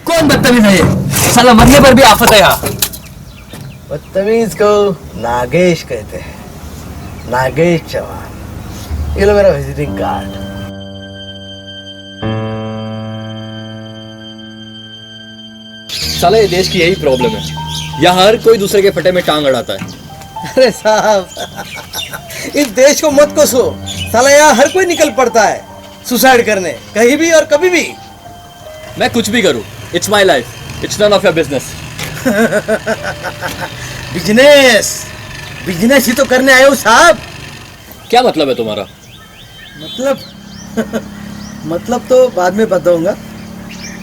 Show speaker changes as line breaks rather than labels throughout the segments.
कौन बदतमीज है ये? साला मरने पर भी आफत है यहाँ।
बदतमीज को नागेश कहते हैं, नागेश चौहान। ये लो मेरा विजिटिंग कार्ड।
साला ये देश की यही प्रॉब्लम है, यहाँ हर कोई दूसरे के फटे में टांग अड़ाता है।
अरे साहब, इस देश को मत कोसो। साला यहाँ हर कोई निकल पड़ता है सुसाइड करने, कहीं भी और कभी भी।
मैं कुछ भी करूँ, it's my life, it's none of your business.
Business business ही तो करने आए हो साहब।
क्या मतलब है तुम्हारा?
मतलब मतलब तो बाद में बताऊंगा,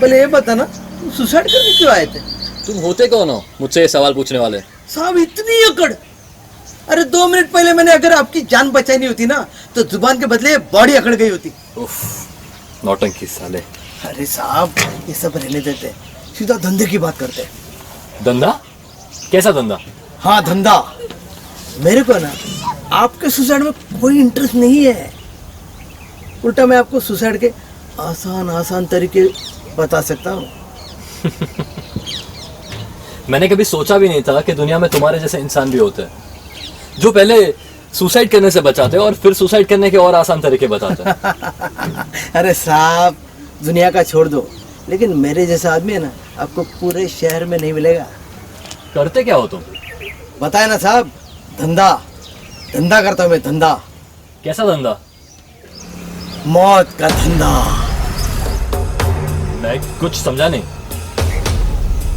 पहले ये बता ना, सुसाइड करने क्यों आए थे?
तुम होते कौन हो मुझसे ये सवाल पूछने वाले?
साहब इतनी अकड़! अरे 2 मिनट पहले मैंने अगर आपकी जान बचाई नहीं होती ना, तो जुबान के बदले बॉडी अकड़ गई होती।
उफ, नौटंकी साले।
अरे साहब, ये सब रहने देते, सीधा धंधे की बात करते।
धंधा? कैसा धंधा?
हाँ धंधा। मेरे को ना आपके सुसाइड में कोई इंटरेस्ट नहीं है। उल्टा मैं आपको सुसाइड के आसान आसान तरीके बता सकता हूँ।
मैंने कभी सोचा भी नहीं था कि दुनिया में तुम्हारे जैसे इंसान भी होते हैं जो पहले सुसाइड करने से बचाते हैं और फिर सुसाइड करने के और आसान तरीके बताते हैं।
अरे साहब, दुनिया का छोड़ दो, लेकिन मेरे जैसा आदमी है ना, आपको पूरे शहर में नहीं मिलेगा।
करते क्या हो तुम?
बताए ना साहब, धंधा धंधा करता हूँ मैं, धंधा।
कैसा धंधा?
मौत का धंधा।
मैं कुछ समझा नहीं।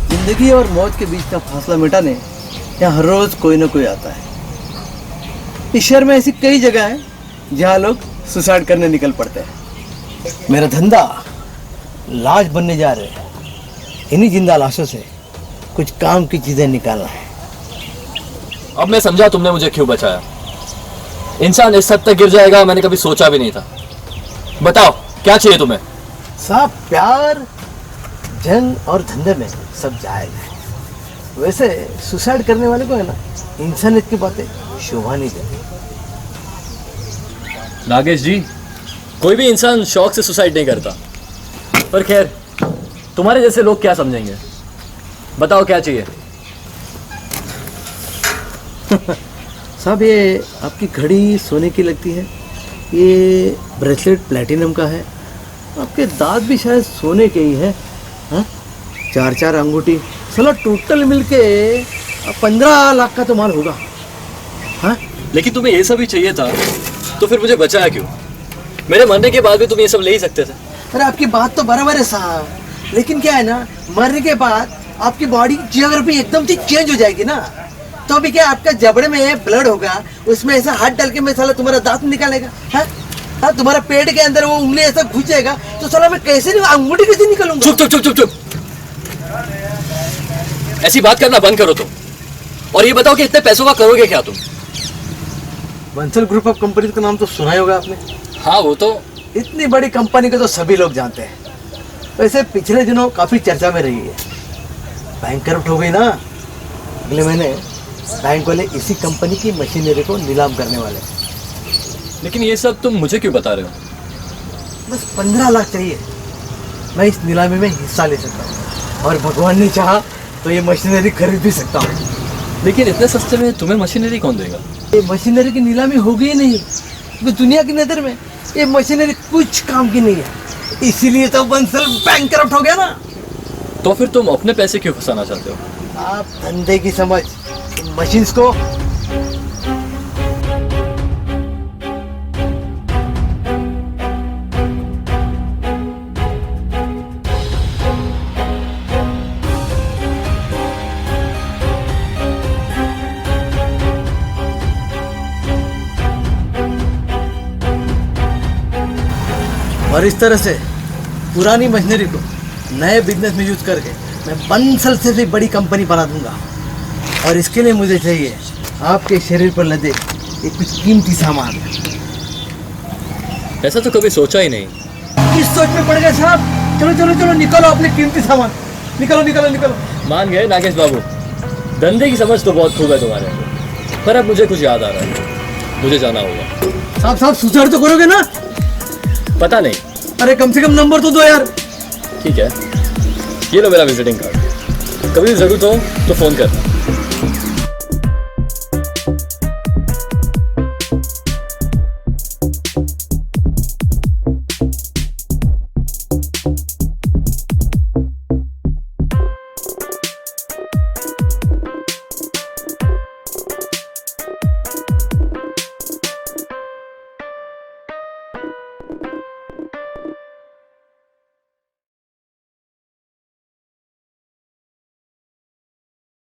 जिंदगी और मौत के बीच का फासला मिटाने यहाँ हर रोज कोई ना कोई आता है। इस शहर में ऐसी कई जगह है जहाँ लोग सुसाइड करने निकल पड़ते हैं। मेरा धंधा लाश बनने जा रहे हैं। इन्हीं जिंदा लाशों से कुछ काम की चीजें निकालना है।
अब मैं समझा तुमने मुझे क्यों बचाया। इंसान इस हद तक गिर जाएगा मैंने कभी सोचा भी नहीं था। बताओ क्या चाहिए तुम्हें?
साहब, प्यार, जंग और धंधे में सब जायज है। वैसे सुसाइड करने वाले को है ना, इंसानियत की बातें शोभा नहीं देती।
नागेश जी, कोई भी इंसान शौक से सुसाइड नहीं करता, पर खैर तुम्हारे जैसे लोग क्या समझेंगे। बताओ क्या चाहिए?
साहब, ये आपकी घड़ी सोने की लगती है, ये ब्रेसलेट प्लेटिनम का है, आपके दांत भी शायद सोने के ही है। हाँ, 4 अंगूठी, साला टोटल मिलके 15 लाख का तो माल होगा। हाँ,
लेकिन तुम्हें ये सब ही चाहिए था तो फिर मुझे बचाया क्यों? मेरे मरने के बाद भी तुम ये सब ले ही सकते थे।
अरे आपकी बात तो बराबर है साहब, लेकिन क्या है ना, मरने के बाद आपकी बॉडी जियोग्राफी एकदम से चेंज हो जाएगी ना। तो अभी क्या, आपका जबड़े में ब्लड होगा, उसमें ऐसा हाथ डाल के मैं साला तुम्हारा दांत निकालेगा। हाँ, तुम्हारा पेट के अंदर वो उंगली ऐसा घुस जाएगा, तो साला मैं कैसे अंगूठी कैसे निकालूंगा?
चुप चुप चुप चुप चुप। ऐसी बात करना बंद करो तुम, और ये बताओ कि इतने पैसों का करोगे क्या तुम?
बंसल ग्रुप ऑफ कंपनी का नाम तो सुना ही होगा आपने।
हाँ, वो तो
इतनी बड़ी कंपनी को तो सभी लोग जानते हैं। वैसे पिछले दिनों काफी चर्चा में रही है। बैंक करप्ट हो गई ना, अगले महीने बैंक वाले इसी कंपनी की मशीनरी को नीलाम करने वाले।
लेकिन ये सब तुम मुझे क्यों बता रहे हो?
बस 15 लाख चाहिए, मैं इस नीलामी में हिस्सा ले सकता हूँ, और भगवान ने चाहा तो ये मशीनरी खरीद भी सकता हूँ।
लेकिन इतने सस्ते में तुम्हें मशीनरी कौन देगा?
ये मशीनरी की नीलामी होगी ही नहीं, क्योंकि दुनिया की नज़र में ये मशीनरी कुछ काम की नहीं है। इसीलिए तो बंसल बैंक करप्ट हो गया ना।
तो फिर तुम अपने पैसे क्यों फंसाना चाहते हो?
आप धंधे की समझ मशीन्स को। और इस तरह से पुरानी मशीनरी को नए बिजनेस में यूज करके मैं बंसल से भी बड़ी कंपनी बना दूंगा। और इसके लिए मुझे चाहिए आपके शरीर पर लदे ये कुछ कीमती सामान।
ऐसा तो कभी सोचा ही नहीं।
किस सोच में पड़ गए साहब? चलो चलो चलो, निकालो अपने कीमती सामान, निकालो निकालो निकालो।
मान गए नागेश बाबू, धंधे की समझ तो बहुत खूब है तुम्हारे, पर अब मुझे कुछ याद आ रहा है, मुझे जाना होगा।
साहब साहब, सुसाइड तो करोगे ना?
पता नहीं,
अरे कम से कम नंबर तो दो यार।
ठीक है, ये लो मेरा विजिटिंग कार्ड, कभी भी जरूरत हो तो फोन करना।